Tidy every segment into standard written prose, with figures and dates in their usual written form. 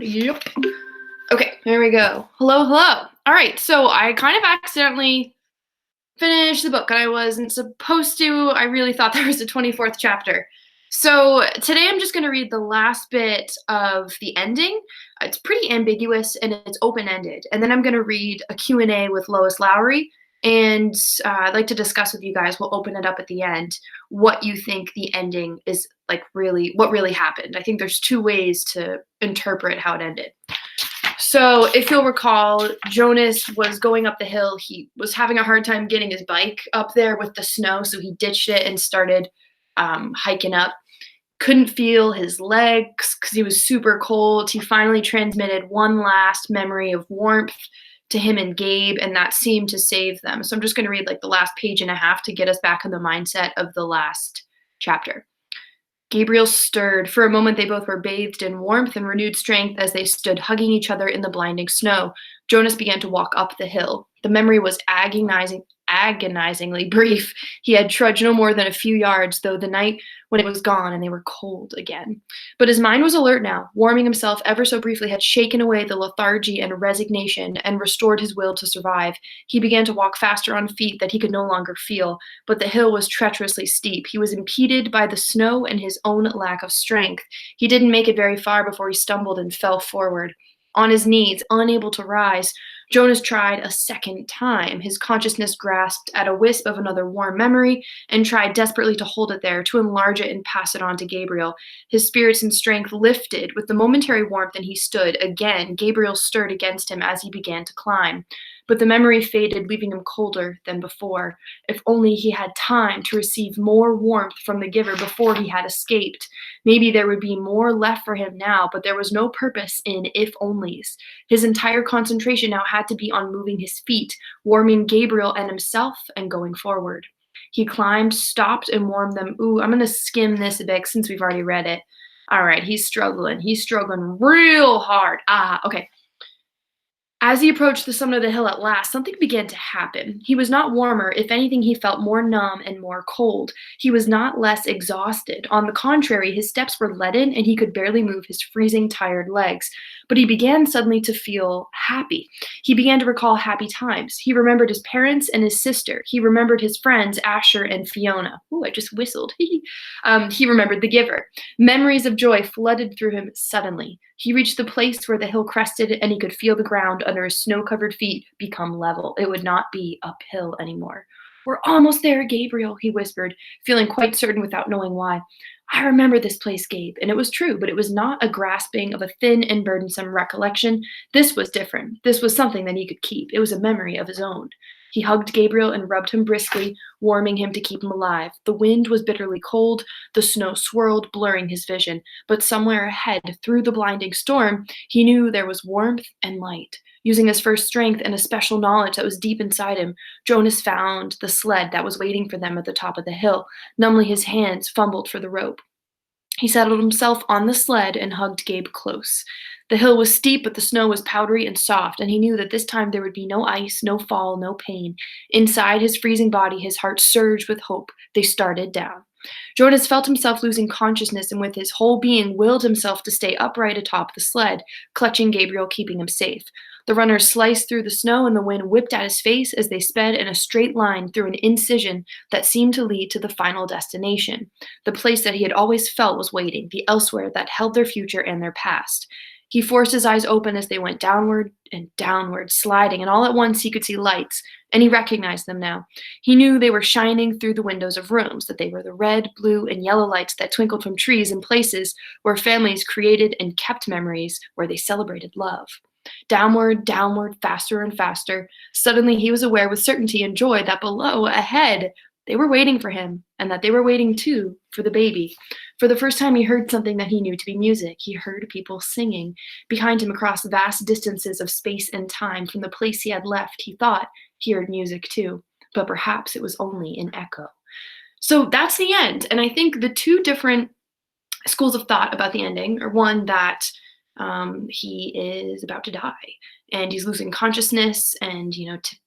sound. Yep. Okay, here we go. Hello, hello. All right, so I kind of accidentally finished the book and I wasn't supposed to. I really thought there was a 24th chapter. So today I'm just going to read the last bit of the ending. It's pretty ambiguous and it's open-ended. And then I'm going to read a Q&A with Lois Lowry. And I'd like to discuss with you guys, we'll open it up at the end, what you think the ending is like really, what really happened. I think there's two ways to interpret how it ended. So, if you'll recall, Jonas was going up the hill. He was having a hard time getting his bike up there with the snow, so he ditched it and started hiking up. Couldn't feel his legs because he was super cold. He finally transmitted one last memory of warmth to him and Gabe, and that seemed to save them. So, I'm just going to read like the last page and a half to get us back in the mindset of the last chapter. Gabriel stirred. For a moment, they both were bathed in warmth and renewed strength as they stood hugging each other in the blinding snow. Jonas began to walk up the hill. The memory was agonizingly brief. He had trudged no more than a few yards, though the night when it was gone and they were cold again. But his mind was alert now. Warming himself ever so briefly had shaken away the lethargy and resignation and restored his will to survive. He began to walk faster on feet that he could no longer feel, but the hill was treacherously steep. He was impeded by the snow and his own lack of strength. He didn't make it very far before he stumbled and fell forward. On his knees, unable to rise, Jonas tried a second time. His consciousness grasped at a wisp of another warm memory and tried desperately to hold it there, to enlarge it and pass it on to Gabriel. His spirits and strength lifted with the momentary warmth, and he stood. Again, Gabriel stirred against him as he began to climb. But the memory faded, leaving him colder than before. If only he had time to receive more warmth from the giver before he had escaped. Maybe there would be more left for him now, but there was no purpose in if-onlys. His entire concentration now had to be on moving his feet, warming Gabriel and himself, and going forward. He climbed, stopped, and warmed them. Ooh, I'm going to skim this a bit since we've already read it. All right, he's struggling. He's struggling real hard. Okay. As he approached the summit of the hill at last, something began to happen. He was not warmer. If anything, he felt more numb and more cold. He was not less exhausted. On the contrary, his steps were leaden and he could barely move his freezing, tired legs. But he began suddenly to feel happy. He began to recall happy times. He remembered his parents and his sister. He remembered his friends, Asher and Fiona. Ooh, I just whistled. He remembered the giver. Memories of joy flooded through him suddenly. He reached the place where the hill crested, and he could feel the ground under his snow-covered feet become level. It would not be uphill anymore. "We're almost there, Gabriel," he whispered, feeling quite certain without knowing why. "I remember this place, Gabe." And it was true, but it was not a grasping of a thin and burdensome recollection. This was different. This was something that he could keep. It was a memory of his own. He hugged Gabriel and rubbed him briskly, warming him to keep him alive. The wind was bitterly cold. The snow swirled, blurring his vision. But somewhere ahead, through the blinding storm, he knew there was warmth and light. Using his first strength and a special knowledge that was deep inside him, Jonas found the sled that was waiting for them at the top of the hill. Numbly, his hands fumbled for the rope. He settled himself on the sled and hugged Gabe close. The hill was steep, but the snow was powdery and soft, and he knew that this time there would be no ice, no fall, no pain. Inside his freezing body, his heart surged with hope. They started down. Jonas felt himself losing consciousness, and with his whole being willed himself to stay upright atop the sled, clutching Gabriel, keeping him safe. The runners sliced through the snow, and the wind whipped at his face as they sped in a straight line through an incision that seemed to lead to the final destination, the place that he had always felt was waiting, the elsewhere that held their future and their past. He forced his eyes open as they went downward and downward, sliding, and all at once he could see lights, and he recognized them now. He knew they were shining through the windows of rooms, that they were the red, blue, and yellow lights that twinkled from trees in places where families created and kept memories, where they celebrated love. Downward, downward, faster and faster. Suddenly he was aware with certainty and joy that below, ahead, they were waiting for him, and that they were waiting, too, for the baby. For the first time, he heard something that he knew to be music. He heard people singing. Behind him, across vast distances of space and time, from the place he had left, he thought he heard music, too. But perhaps it was only an echo. So that's the end. And I think the two different schools of thought about the ending are one that he is about to die and he's losing consciousness, and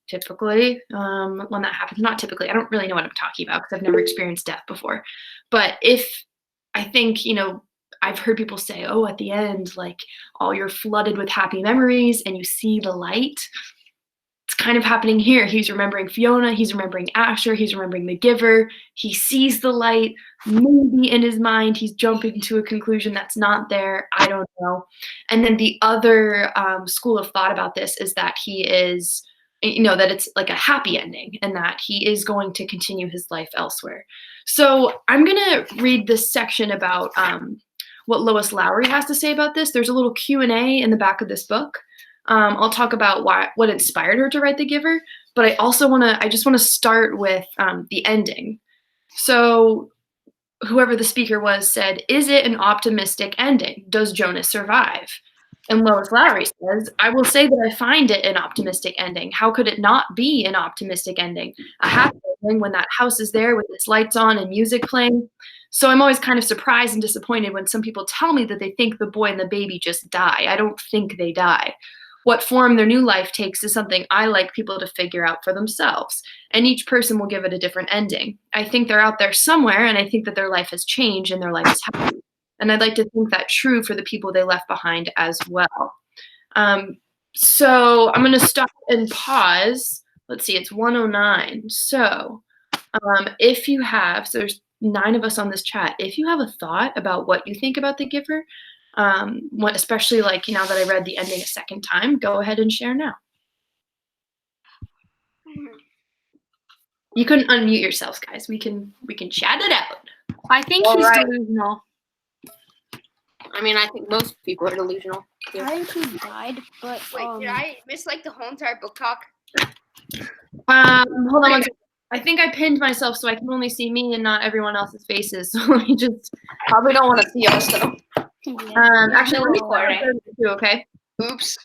typically when that happens, not typically, I don't really know what I'm talking about because I've never experienced death before, but if I think I've heard people say, oh, at the end, like, all you're flooded with happy memories and you see the light. It's kind of happening here. He's remembering Fiona, he's remembering Asher, he's remembering the giver. He sees the light. Maybe in his mind, he's jumping to a conclusion that's not there. I don't know. And then the other school of thought about this is that he is, that it's like a happy ending and that he is going to continue his life elsewhere. So I'm going to read this section about what Lois Lowry has to say about this. There's a little Q&A in the back of this book. I'll talk about what inspired her to write The Giver, but I just want to start with the ending. So whoever the speaker was said, is it an optimistic ending? Does Jonas survive? And Lois Lowry says, I will say that I find it an optimistic ending. How could it not be an optimistic ending? A happy ending when that house is there with its lights on and music playing. So I'm always kind of surprised and disappointed when some people tell me that they think the boy and the baby just die. I don't think they die. What form their new life takes is something I like people to figure out for themselves, and each person will give it a different ending. I think they're out there somewhere, and I think that their life has changed and their life is happy. And I'd like to think that true for the people they left behind as well. So I'm going to stop and pause. Let's see, it's 1:09. So if you have, so there's 9 of us on this chat. If you have a thought about what you think about The Giver, especially like now that I read the ending a second time, go ahead and share now. You couldn't unmute yourselves, guys. We can chat it out. I think he's delusional. I mean, I think most people are delusional. Yeah. I think he died, but wait, did I miss like the whole entire book talk? Hold on one second. I think I pinned myself so I can only see me and not everyone else's faces. So let me just probably don't want to see us though. Actually, let me start too, okay? Oops.